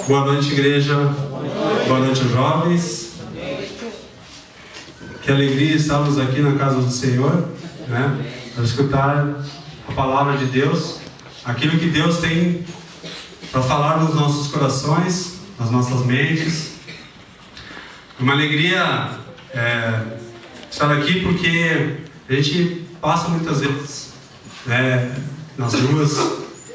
Boa noite, igreja. Boa noite, jovens. Que alegria estarmos aqui na casa do Senhor, né? Para escutar a palavra de Deus, aquilo que Deus tem para falar nos nossos corações, nas nossas mentes. Uma alegria estar aqui porque a gente passa muitas vezes nas ruas,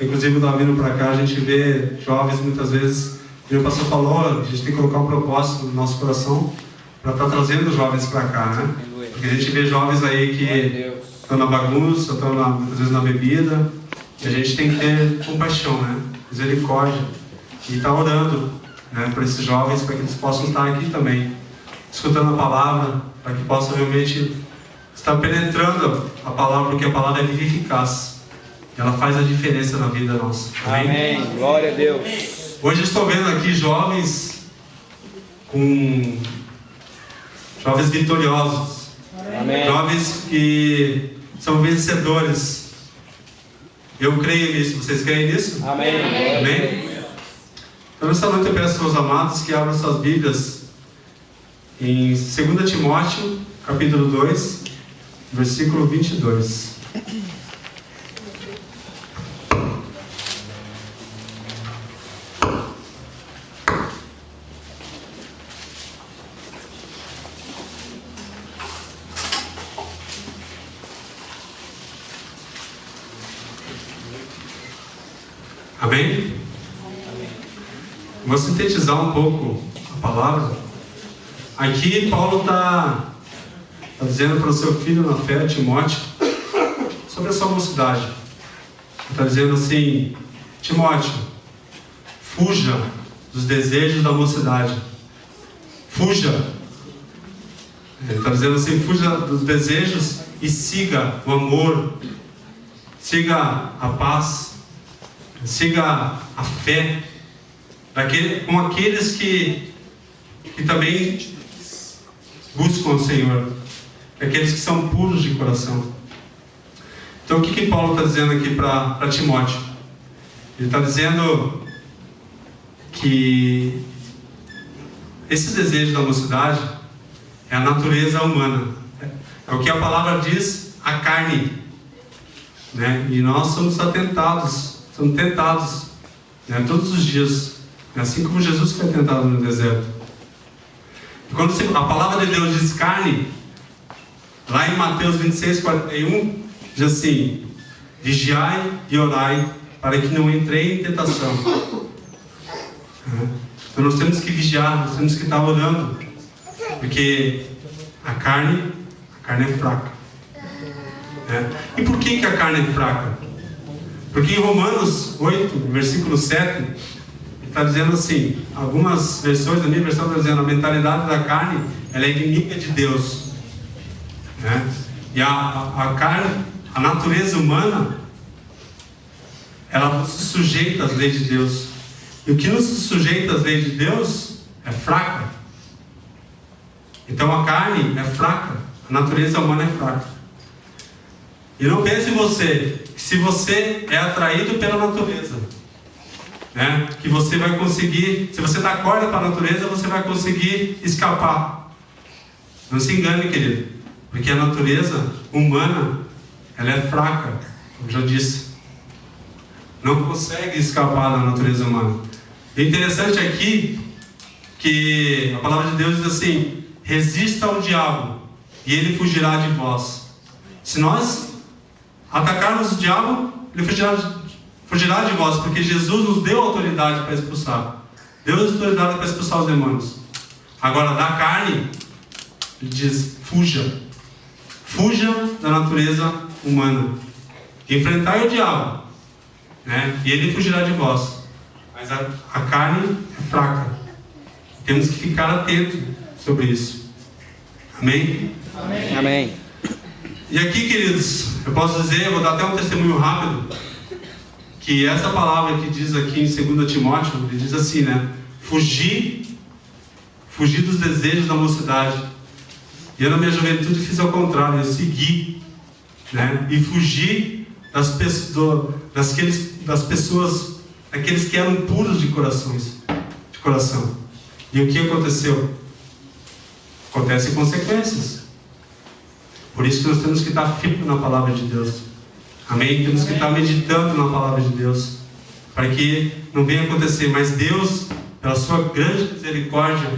inclusive eu estava vindo para cá, a gente vê jovens muitas vezes, e o pastor falou, a gente tem que colocar um propósito no nosso coração para estar trazendo jovens para cá, né? Porque a gente vê jovens aí que estão na bagunça, estão às vezes na bebida, e a gente tem que ter compaixão, né? Misericórdia, e estar orando, né, para esses jovens, para que eles possam estar aqui também, escutando a palavra, para que possam realmente estar penetrando a palavra, porque a palavra é viva e eficaz. Ela faz a diferença na vida nossa. Amém? Amém. Glória a Deus. Hoje estou vendo aqui jovens vitoriosos. Amém. Jovens que são vencedores. Eu creio nisso. Vocês creem nisso? Amém. Amém? Então, nessa noite eu peço aos amados que abram suas Bíblias em 2 Timóteo, capítulo 2, versículo 22. Amém? Vou sintetizar um pouco a palavra. Aqui Paulo está dizendo para o seu filho na fé, Timóteo, sobre a sua mocidade. Está dizendo assim: Timóteo, fuja dos desejos da mocidade. Fuja. Ele está dizendo assim: fuja dos desejos e siga o amor, siga a paz, siga a fé, com aqueles que também buscam o Senhor, aqueles que são puros de coração. Então o que Paulo está dizendo aqui para Timóteo? Ele está dizendo que esse desejo da mocidade é a natureza humana, é o que a palavra diz, a carne, né? E nós somos tentados, né, todos os dias, assim como Jesus foi tentado no deserto. E quando a palavra de Deus diz carne, lá em Mateus 26, 41, diz assim: vigiai e orai para que não entrei em tentação. Então nós temos que vigiar, nós temos que estar orando, porque a carne é fraca. E por que a carne é fraca? Porque em Romanos 8, versículo 7, está dizendo assim, algumas versões da minha versão estão dizendo: a mentalidade da carne, ela é inimiga de Deus, né? E a carne, a natureza humana, ela não se sujeita às leis de Deus. E o que não se sujeita às leis de Deus é fraca. Então a carne é fraca, a natureza humana é fraca. E não pense você, que se você é atraído pela natureza, né, que você vai conseguir, se você dá corda para a natureza, você vai conseguir escapar. Não se engane, querido, porque a natureza humana, ela é fraca, como já disse. Não consegue escapar da natureza humana. O interessante aqui, que a palavra de Deus diz assim: resista ao diabo, e ele fugirá de vós. Se nós atacarmos o diabo, ele fugirá de vós, porque Jesus nos deu autoridade para expulsar. Deu autoridade para expulsar os demônios. Agora, da carne, ele diz: fuja. Fuja da natureza humana. Enfrentai o diabo, né? E ele fugirá de vós. Mas a carne é fraca. Temos que ficar atentos sobre isso. Amém? Amém. Amém. E aqui, queridos, eu posso dizer, eu vou dar até um testemunho rápido, que essa palavra que diz aqui em 2 Timóteo, ele diz assim, né? Fugir dos desejos da mocidade. E eu na minha juventude fiz ao contrário, eu segui, né? E fugi das pessoas daqueles que eram puros de coração. E o que aconteceu? Acontecem consequências. Por isso que nós temos que estar firmes na palavra de Deus. Amém? Temos que estar meditando na palavra de Deus, para que não venha acontecer. Mas Deus, pela sua grande misericórdia,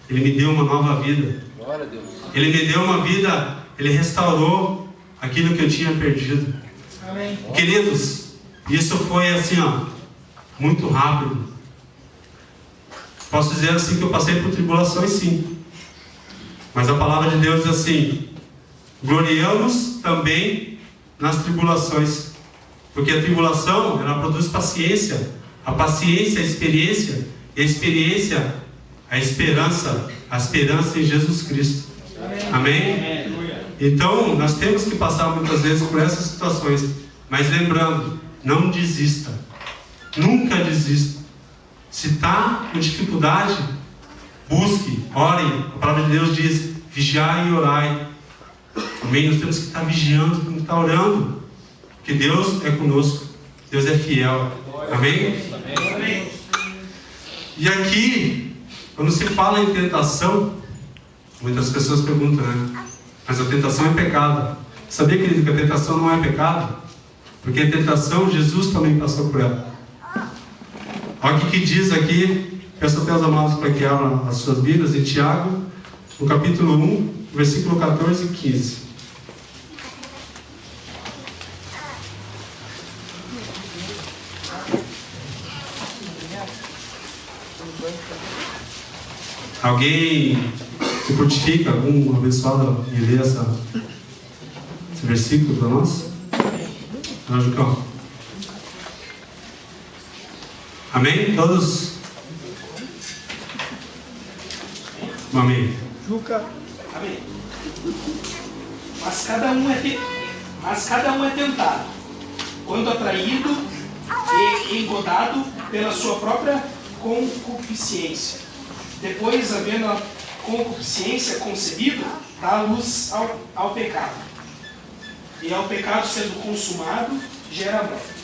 Ele me deu uma nova vida. Glória a Deus. Ele me deu uma vida, Ele restaurou aquilo que eu tinha perdido. Amém. Queridos, isso foi assim, muito rápido. Posso dizer assim que eu passei por tribulações, sim. Mas a palavra de Deus diz assim: gloriamos também nas tribulações, porque a tribulação, ela produz paciência, a paciência, a experiência, e a experiência, a esperança em Jesus Cristo. Amém? Então, nós temos que passar muitas vezes por essas situações, mas lembrando, não desista, nunca desista. Se está com dificuldade, busque, ore. A palavra de Deus diz: vigiai e orai. Amém? Nós temos que estar vigiando, temos que estar orando, porque Deus é conosco, Deus é fiel. Amém? Amém. E aqui, quando se fala em tentação, muitas pessoas perguntam, né? Mas a tentação é pecado. Sabia, querido, que a tentação não é pecado? Porque a tentação, Jesus também passou por ela. Olha o que diz aqui. Peço até aos amados para que abram as suas Bíblias, em Tiago, no capítulo 1, versículo 14 e 15. Alguém se fortifica, algum abençoado, e lê esse versículo para nós? Não, Jucão. Amém? Todos? Amém. Juca. Amém. Mas cada um é tentado, quando atraído e engodado pela sua própria concupiscência. Depois, havendo a concupiscência concebida, dá luz ao pecado. E ao pecado sendo consumado, gera morte.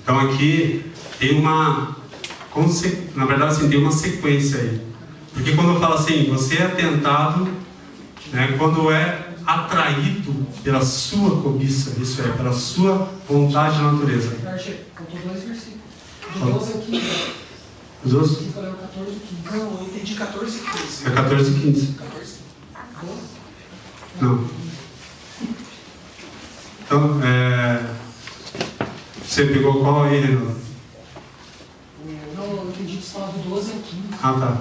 Então aqui tem uma, na verdade assim, tem uma sequência aí. Porque quando eu falo assim, você é tentado, né, quando é atraído pela sua cobiça, isso é, pela sua vontade de natureza. Faltou 2 versículos. Do 12 ao 15. Os 12? Eu falei o 14 e 15. Não, eu entendi 14 e 15. É 14 e 15. 14. Não. Então, você pegou qual aí, Renato? Não, eu entendi que você falava do 12 ao 15. Ah, tá.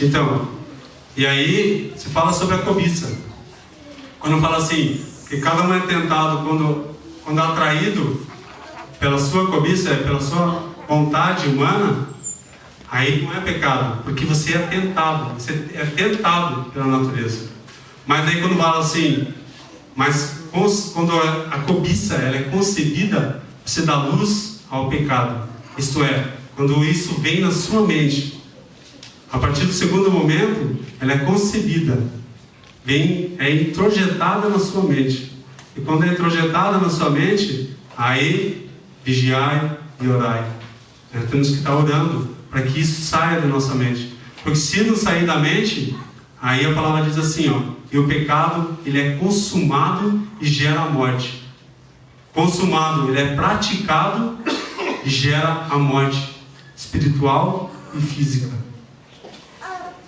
Então, e aí se fala sobre a cobiça. Quando fala assim, que cada um é tentado quando atraído pela sua cobiça, pela sua vontade humana, aí não é pecado, porque você é tentado pela natureza. Mas aí quando fala assim, mas quando a cobiça ela é concebida, você dá luz ao pecado. Isto é, quando isso vem na sua mente, a partir do segundo momento, ela é concebida, é introjetada na sua mente. E quando é introjetada na sua mente, aí vigiai e orai. Temos que estar orando para que isso saia da nossa mente. Porque se não sair da mente, aí a palavra diz assim, e o pecado, ele é consumado e gera a morte. Consumado, ele é praticado e gera a morte espiritual e física.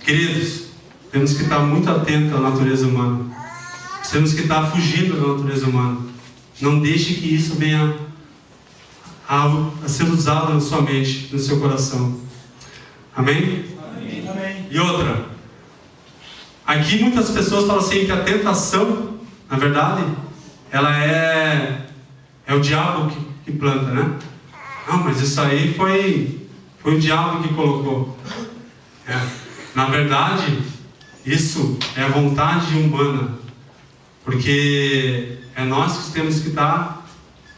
Queridos, temos que estar muito atentos à natureza humana. Temos que estar fugindo da natureza humana. Não deixe que isso venha a ser usado na sua mente, no seu coração. Amém? Amém. E outra, aqui muitas pessoas falam assim que a tentação, na verdade, ela é o diabo que planta, né? Não, mas isso aí foi o diabo que colocou. Na verdade, isso é a vontade humana, porque é nós que temos que estar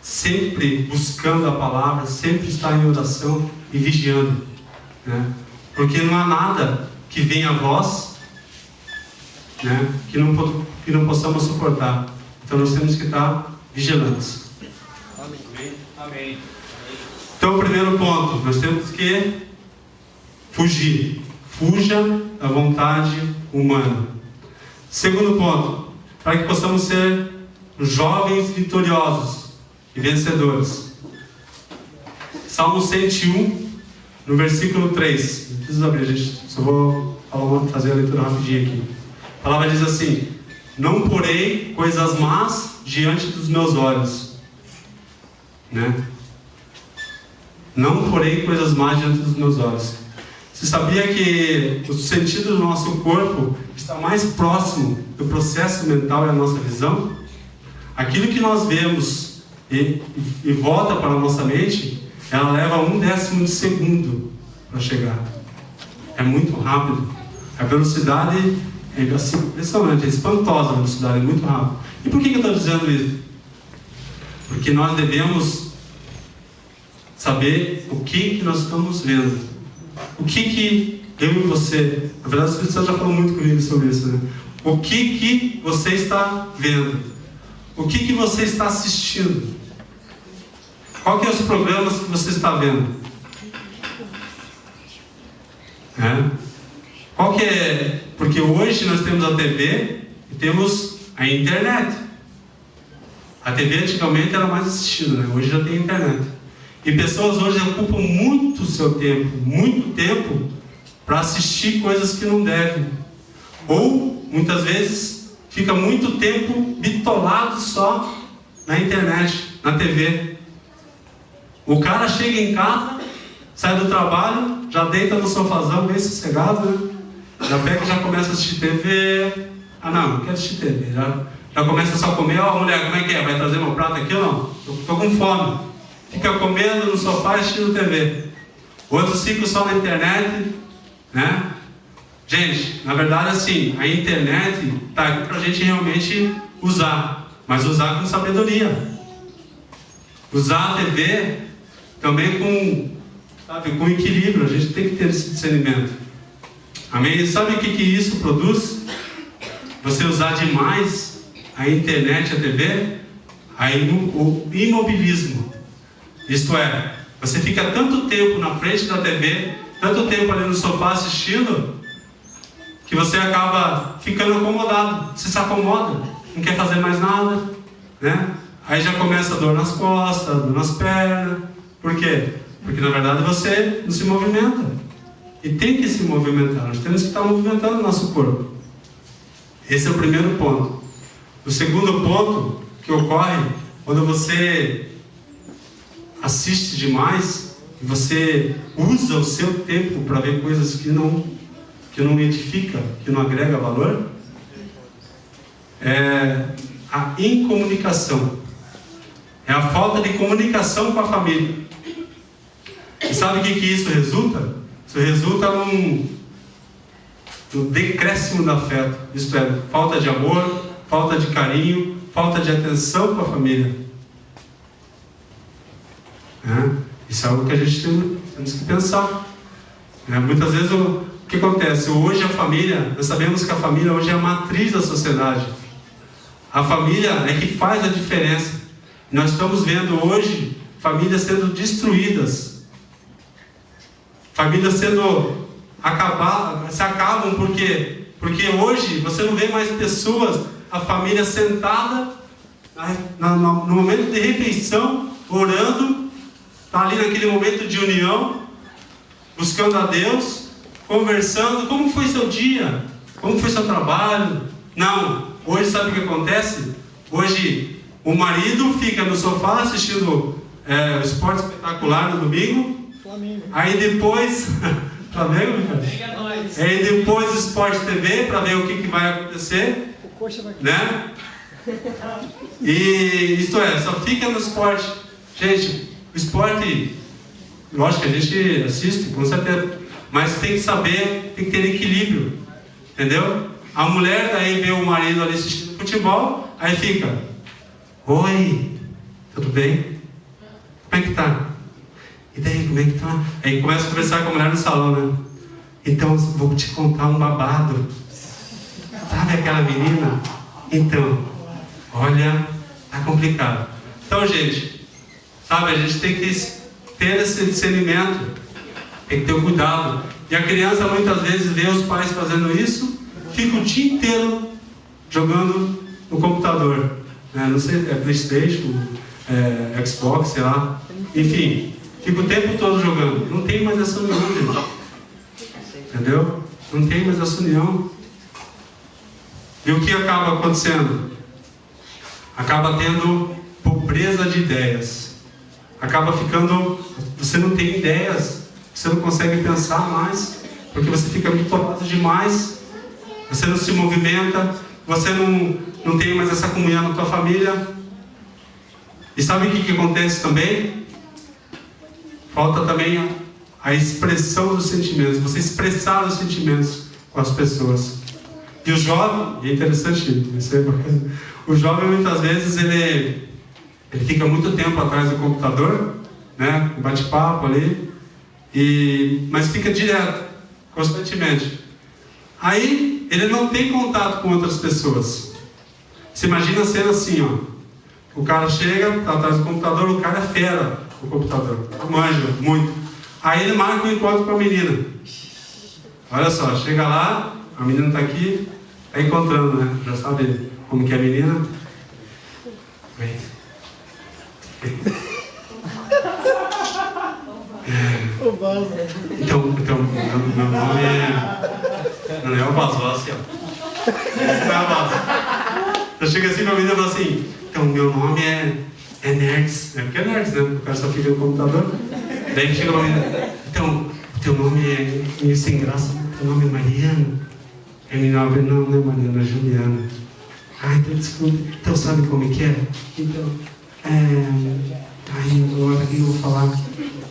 sempre buscando a palavra, sempre estar em oração e vigiando, né? Porque não há nada que venha a vós, né, que não possamos suportar. Então nós temos que estar vigilantes. Amém. Então, o primeiro ponto, nós temos que fugir. Fuja da vontade humana. Segundo ponto, para que possamos ser jovens vitoriosos e vencedores. Salmo 101, no versículo 3. Não precisa abrir, gente. Só vou fazer a leitura rapidinho aqui. A palavra diz assim: não porei coisas más diante dos meus olhos. Né? Não porei coisas más diante dos meus olhos. Você sabia que o sentido do nosso corpo está mais próximo do processo mental e a nossa visão? Aquilo que nós vemos e volta para a nossa mente, ela leva 1/10 de segundo para chegar. É muito rápido. A velocidade é impressionante, é espantosa a velocidade, é muito rápido. E por que eu estou dizendo isso? Porque nós devemos saber o que nós estamos vendo. O que eu e você... Na verdade, o Espírito Santo já falou muito comigo sobre isso, né? O que você está vendo? O que você está assistindo? Qual que é os programas que você está vendo? Qual que é? Porque hoje nós temos a TV e temos a internet. A TV antigamente era mais assistida, né? Hoje já tem a internet. E pessoas hoje ocupam muito tempo para assistir coisas que não devem. Ou, muitas vezes, fica muito tempo bitolado só na internet, na TV. O cara chega em casa, sai do trabalho, já deita no sofazão, bem sossegado, né? Já pega e já começa a assistir TV. Ah, não quero assistir TV. Já começa só a comer. Ó, mulher, como é que é? Vai trazer meu prato aqui ou não? Estou com fome. Fica comendo no sofá e assistindo TV. Outros ficam só na internet, né? Gente, na verdade assim, a internet está aqui para a gente realmente usar, mas usar com sabedoria. Usar a TV também com equilíbrio. A gente tem que ter esse discernimento. Amém? E sabe o que isso produz? Você usar demais a internet e a TV? O imobilismo. Isto é, você fica tanto tempo na frente da TV, tanto tempo ali no sofá assistindo, que você acaba ficando acomodado. Você se acomoda, não quer fazer mais nada, né? Aí já começa a dor nas costas, dor nas pernas. Por quê? Porque na verdade você não se movimenta. E tem que se movimentar. Nós temos que estar movimentando o nosso corpo. Esse é o primeiro ponto. O segundo ponto que ocorre quando você assiste demais e você usa o seu tempo para ver coisas que não edifica, que não agrega valor, é a incomunicação. É a falta de comunicação com a família. E sabe o que isso resulta? Isso resulta no decréscimo do afeto. Isto é, falta de amor, falta de carinho, falta de atenção com a família. Isso é algo que a gente temos que pensar. Muitas vezes o que acontece? Hoje a família, nós sabemos que a família hoje é a matriz da sociedade. A família é que faz a diferença. Nós estamos vendo hoje famílias sendo destruídas. Famílias se acabam porque hoje você não vê mais pessoas, a família sentada no momento de refeição, orando. Está ali naquele momento de união, buscando a Deus, conversando. Como foi seu dia? Como foi seu trabalho? Não. Hoje sabe o que acontece? Hoje o marido fica no sofá assistindo o esporte espetacular no domingo. Flamengo. Aí depois... Flamengo? Aí depois Esporte TV para ver o que vai acontecer. O coxa vai... Né? E isto é, só fica no esporte. Gente... O esporte, lógico que a gente assiste, com certeza, mas tem que saber, tem que ter equilíbrio, entendeu? A mulher daí vê o marido ali assistindo futebol, aí fica: oi, tudo bem? Como é que tá? E daí, como é que tá? Aí começa a conversar com a mulher no salão, né? Então, vou te contar um babado. Sabe aquela menina? Então, olha, tá complicado. Então, gente, sabe, a gente tem que ter esse discernimento, tem que ter um cuidado. E a criança muitas vezes vê os pais fazendo isso, fica o dia inteiro jogando no computador, né? Não sei, é PlayStation, Xbox, sei lá, enfim, fica o tempo todo jogando. Não tem mais essa união, gente. Entendeu? Não tem mais essa união. E o que acaba acontecendo? Acaba tendo pobreza de ideias. Acaba ficando... Você não tem ideias. Você não consegue pensar mais. Porque você fica bitolado demais. Você não se movimenta. Você não tem mais essa comunhão na tua família. E sabe o que acontece também? Falta também a expressão dos sentimentos. Você expressar os sentimentos com as pessoas. E o jovem, é interessante, o jovem muitas vezes ele fica muito tempo atrás do computador, né, bate-papo ali, mas fica direto, constantemente. Aí ele não tem contato com outras pessoas. Você imagina a cena assim, ó. O cara chega, está atrás do computador, o cara é fera no computador, manja muito. Aí ele marca um encontro com a menina. Olha só, chega lá, a menina está aqui, está encontrando, né? Já sabe como que é a menina. Então meu nome é... Não é o Basócia, ó. Não é o Basócia. Eu chego assim pra menina e falo assim, então meu nome é Nerds. É porque é Nerds, né? O cara só fica no computador. Daí chega pra menina, então, teu nome é meio sem graça, teu nome é Mariana. A menina, não é Mariana, é Juliana. Ah, então desculpa. Então sabe como que é? Então, agora que eu vou falar.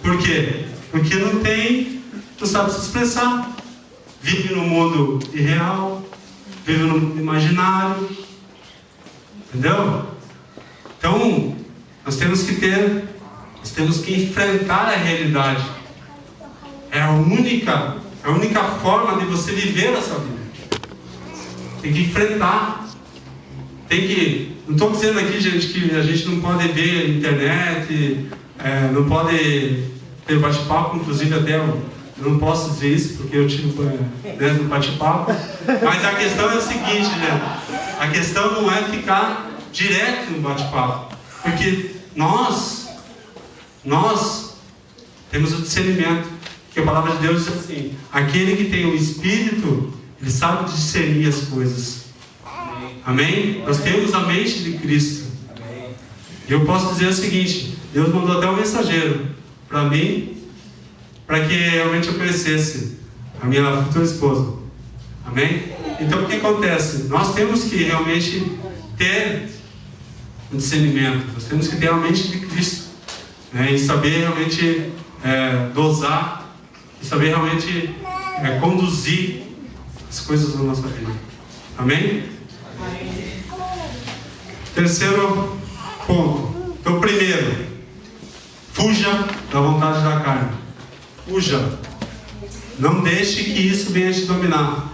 Por quê? Porque não sabe se expressar. Vive no mundo irreal, vive no mundo imaginário. Entendeu? Então, nós temos que enfrentar a realidade. É a única forma de você viver essa vida. Tem que enfrentar. Não estou dizendo aqui, gente, que a gente não pode ver internet, não pode ter bate-papo, inclusive até eu não posso dizer isso, porque eu tive no bate-papo. Mas a questão é o seguinte, né? A questão não é ficar direto no bate-papo. Porque nós temos o discernimento. Que a palavra de Deus diz assim, aquele que tem o Espírito, ele sabe discernir as coisas. Amém? Nós temos a mente de Cristo. E eu posso dizer o seguinte, Deus mandou até um mensageiro para mim, para que realmente eu conhecesse a minha futura esposa. Amém? Então o que acontece? Nós temos que realmente ter um discernimento. Nós temos que ter a mente de Cristo, né? E saber realmente dosar, e saber realmente conduzir as coisas da nossa vida. Amém? Terceiro ponto. Então, primeiro, fuja da vontade da carne. Fuja. Não deixe que isso venha te dominar.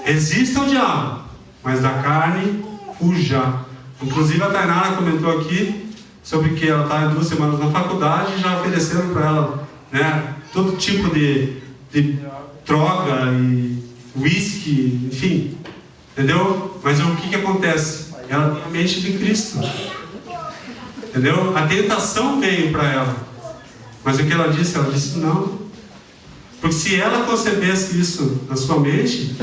Resista ao diabo, mas da carne, fuja. Inclusive a Tainara comentou aqui sobre que ela está 2 semanas na faculdade e já ofereceram para ela, né, todo tipo de droga e whisky, enfim, entendeu? Mas o que acontece? Ela tem a mente de Cristo, entendeu? A tentação veio para ela, mas o que ela disse não, porque se ela concebesse isso na sua mente,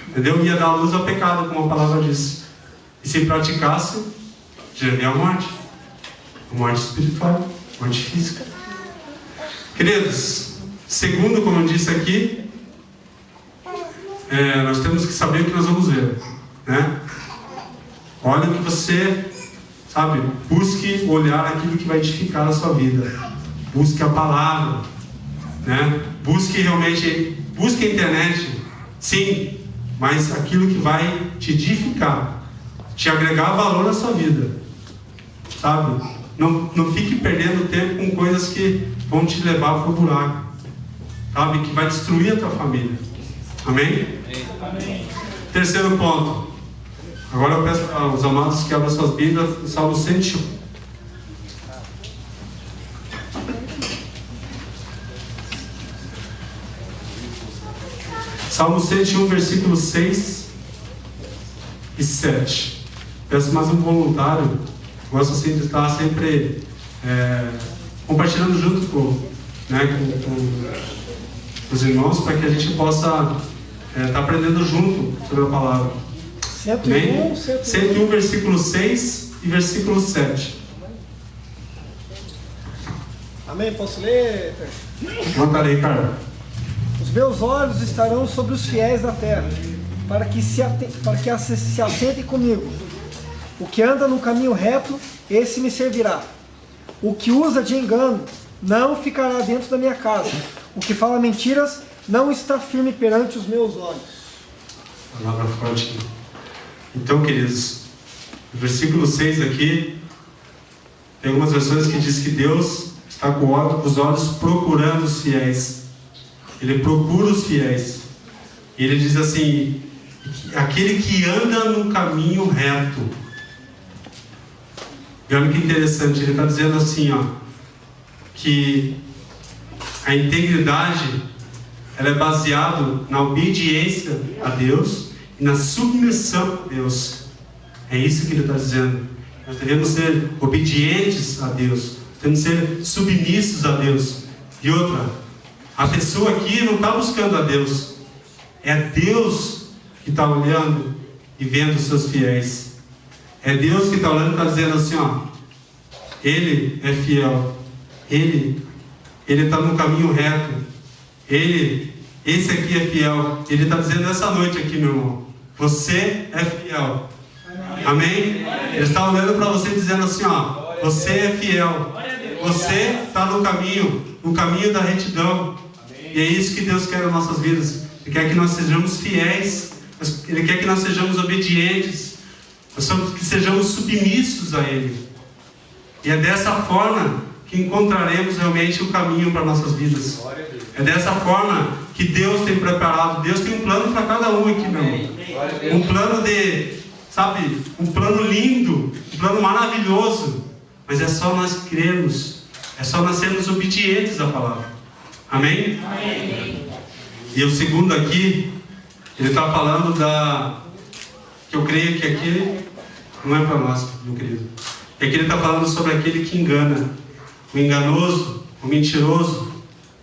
entendeu? Ia dar luz ao pecado, como a palavra diz, e se praticasse, geraria a morte espiritual, morte física. Queridos, segundo, como eu disse aqui, nós temos que saber o que nós vamos ver, né? Olha o que você, sabe, busque olhar aquilo que vai edificar a sua vida, busque a palavra, né? Busque a internet, sim, mas aquilo que vai te edificar, te agregar valor na sua vida, sabe? Não fique perdendo tempo com coisas que vão te levar para o buraco, sabe? Que vai destruir a tua família. Amém? Amém. Terceiro ponto. Agora eu peço aos amados que abram suas Bíblias no Salmo 101. Salmo 101, versículos 6 e 7. Peço mais um voluntário. Gosto assim de estar sempre compartilhando junto com os irmãos, para que a gente possa estar aprendendo junto sobre a palavra. 101, versículo 6 e versículo 7. Amém? Posso ler? Conta aí, Ricardo. Os meus olhos estarão sobre os fiéis da terra, para que se assentem comigo. O que anda no caminho reto, esse me servirá. O que usa de engano não ficará dentro da minha casa. O que fala mentiras não está firme perante os meus olhos. Palavra forte. Então, queridos, no versículo 6 aqui, tem algumas versões que diz que Deus está com os olhos procurando os fiéis. Ele procura os fiéis. E ele diz assim: aquele que anda no caminho reto. E olha que interessante, ele está dizendo assim, que a integridade ela é baseada na obediência a Deus e na submissão a Deus. É isso que ele está dizendo. Nós devemos ser obedientes a Deus, temos que ser submissos a Deus. E outra, a pessoa aqui não está buscando a Deus, é Deus que está olhando e vendo os seus fiéis. É Deus que está olhando e está dizendo assim, Ele é fiel, Ele está no caminho reto, esse aqui é fiel. Ele está dizendo essa noite aqui, meu irmão, você é fiel. Amém? Ele está olhando para você dizendo assim, você é fiel, você está no caminho da retidão. E é isso que Deus quer nas nossas vidas. Ele quer que nós sejamos fiéis, Ele quer que nós sejamos obedientes, que sejamos submissos a Ele. E é dessa forma que encontraremos realmente o caminho para nossas vidas. É dessa forma que Deus tem preparado. Deus tem um plano para cada um aqui, meu irmão. Um plano um plano lindo, um plano maravilhoso. Mas é só nós crermos, é só nós sermos obedientes à palavra. Amém? Amém. E o segundo aqui, ele está falando que eu creio que aqui não é para nós, meu querido. É que ele está falando sobre aquele que engana, o enganoso, o mentiroso,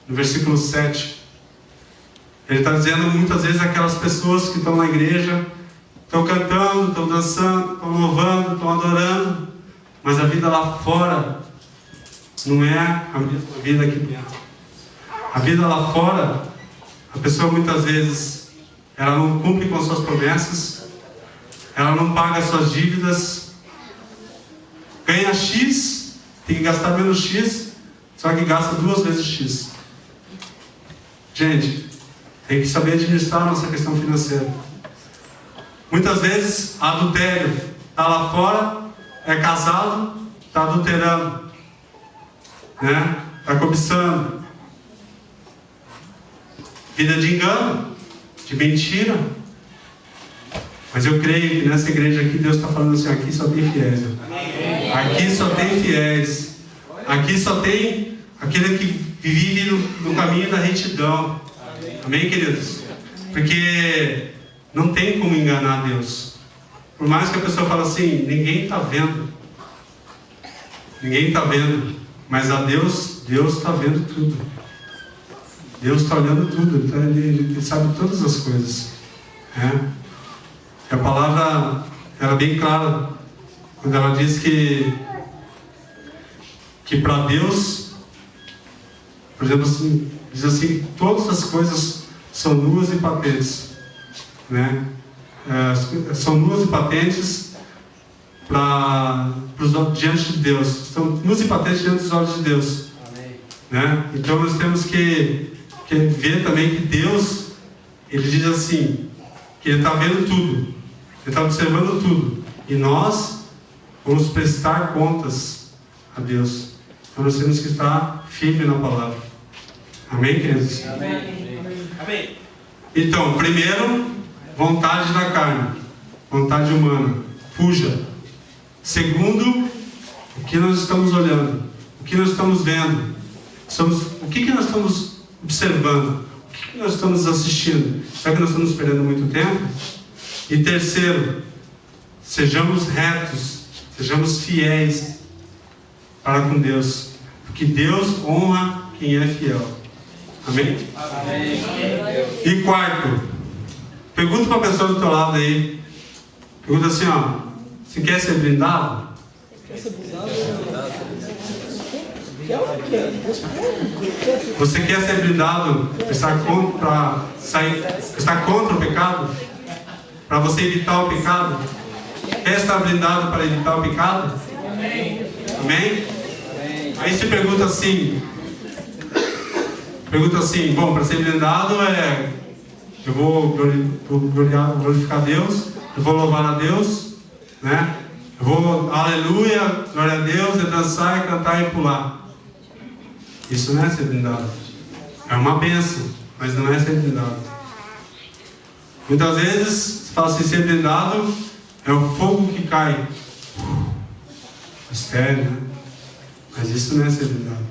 no versículo 7. Ele está dizendo muitas vezes aquelas pessoas que estão na igreja, estão cantando, estão dançando, estão louvando, estão adorando, mas a vida lá fora não é a mesma vida aqui dentro. A vida lá fora, a pessoa muitas vezes ela não cumpre com suas promessas, ela não paga suas dívidas, ganha X, tem que gastar menos X, só que gasta 2 vezes X. Gente, tem que saber administrar a nossa questão financeira. Muitas vezes, adultério, está lá fora, é casado, está adulterando, está cobiçando. Vida de engano, de mentira. Mas eu creio que nessa igreja aqui Deus está falando assim, aqui só tem fiéis. Aqui só tem fiéis. Aqui só tem aquele que vive no caminho da retidão. Amém, queridos? Porque não tem como enganar Deus. Por mais que a pessoa fale assim, ninguém está vendo. Ninguém está vendo. Mas a Deus está vendo tudo. Deus está olhando tudo. Ele sabe todas as coisas. A palavra era bem clara quando ela diz que para Deus, por exemplo, assim, diz assim, todas as coisas são nuas e patentes, são nuas e patentes diante de Deus, são nuas e patentes diante dos olhos de Deus. Então nós temos que ver também que Deus, Ele diz assim, que Ele está vendo tudo, Ele está observando tudo, e nós vamos prestar contas a Deus. Então nós temos que estar firmes na palavra. Amém, queridos? Amém. Amém. Então, primeiro, vontade da carne, vontade humana, fuja. Segundo, o que nós estamos olhando, o que nós estamos vendo, o que nós estamos observando, O que nós estamos assistindo? Será que nós estamos perdendo muito tempo? E terceiro, sejamos retos, sejamos fiéis para com Deus, porque Deus honra quem é fiel. Amém? Amém. E quarto, pergunta para a pessoa do teu lado aí, pergunta assim, ó, você quer ser blindado? Você quer ser blindado estar contra o pecado? Para você evitar o pecado? Quer estar blindado para evitar o pecado? Amém? Amém? Aí você pergunta assim, bom, para ser blindado eu vou glorificar Deus, eu vou louvar a Deus, né? Eu vou, aleluia, glória a Deus, é dançar, é cantar e pular. Isso não é ser blindado. É uma bênção, mas não é ser blindado. Muitas vezes, se fala assim, ser blindado é o fogo que cai. Mistério, né? Mas isso não é ser blindado.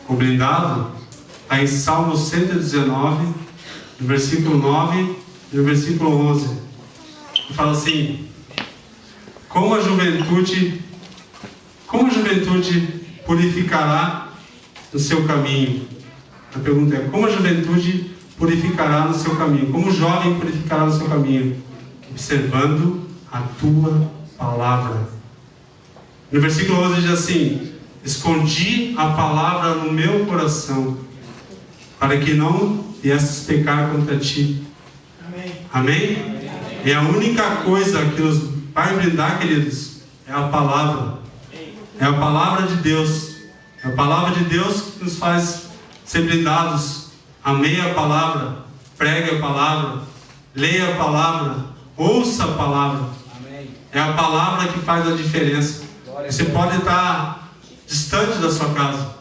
O blindado está em Salmo 119, no versículo 9 e no versículo 11. Que fala assim: como a juventude purificará no seu caminho? A pergunta é: como a juventude purificará no seu caminho? Como o jovem purificará no seu caminho? Observando a tua palavra. No versículo 11 diz assim: escondi a palavra no meu coração, para que não viesses pecar contra ti. Amém? Amém? E a única coisa que nos vai blindar, queridos, é a palavra. É a palavra de Deus. É a palavra de Deus que nos faz ser blindados. Amei a palavra, pregue a palavra, leia a palavra, ouça a palavra. Amém. É a palavra que faz a diferença. Você pode estar distante da sua casa,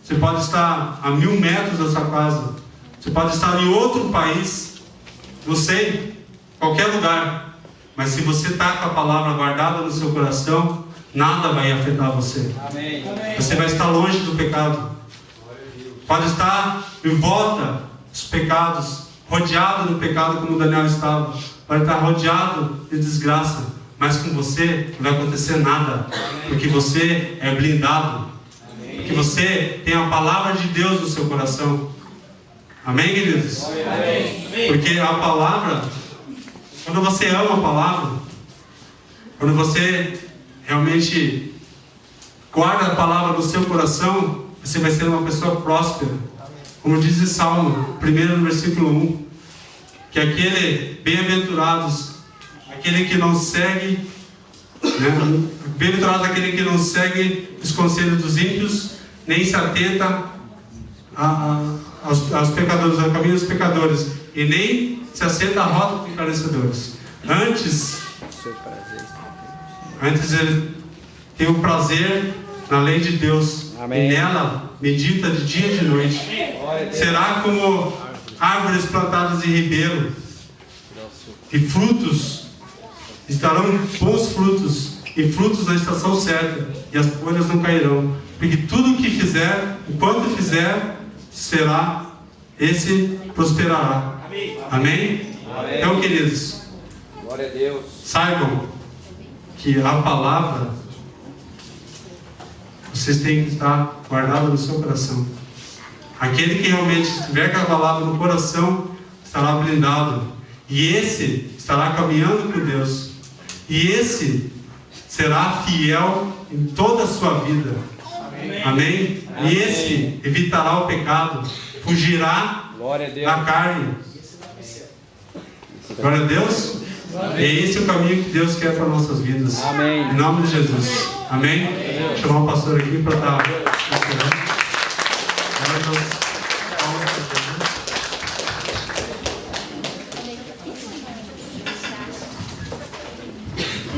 você pode estar a 1000 metros da sua casa, você pode estar em outro país, não sei, qualquer lugar, mas se você está com a palavra guardada no seu coração, nada vai afetar você. Amém. Você vai estar longe do pecado. Pode estar em volta dos pecados, rodeado do pecado como Daniel estava. Pode estar rodeado de desgraça, mas com você não vai acontecer nada, porque você é blindado, porque você tem a palavra de Deus no seu coração. Amém, queridos? Amém. Porque a palavra, quando você ama a palavra, quando você realmente guarda a palavra no seu coração, você vai ser uma pessoa próspera. Como diz em Salmo 1, no versículo 1, que aquele bem-aventurados, aquele que não segue, né? Bem-aventurado aquele que não segue os conselhos dos ímpios, nem se atenta aos pecadores, ao caminho dos pecadores, e nem se assenta à roda dos escarnecedores. Antes ele tem o prazer na lei de Deus. Amém. E nela medita de dia e de noite. Será como árvores plantadas em ribeiro, e frutos, estarão bons frutos, e frutos na estação certa, e as folhas não cairão, porque tudo o que fizer, enquanto fizer, esse prosperará. Amém? Amém? Então, queridos, glória a Deus, saibam que a palavra, vocês têm que estar guardada no seu coração. Aquele que realmente estiver com a palavra no coração estará blindado, e esse estará caminhando com Deus, e esse será fiel em toda a sua vida. Amém? Amém? Amém. E esse evitará o pecado, fugirá da carne. Glória a Deus. Amém. É esse o caminho que Deus quer para nossas vidas. Amém. Em nome de Jesus. Amém? Vou chamar o pastor aqui para estar encerrando.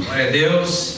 Glória a Deus.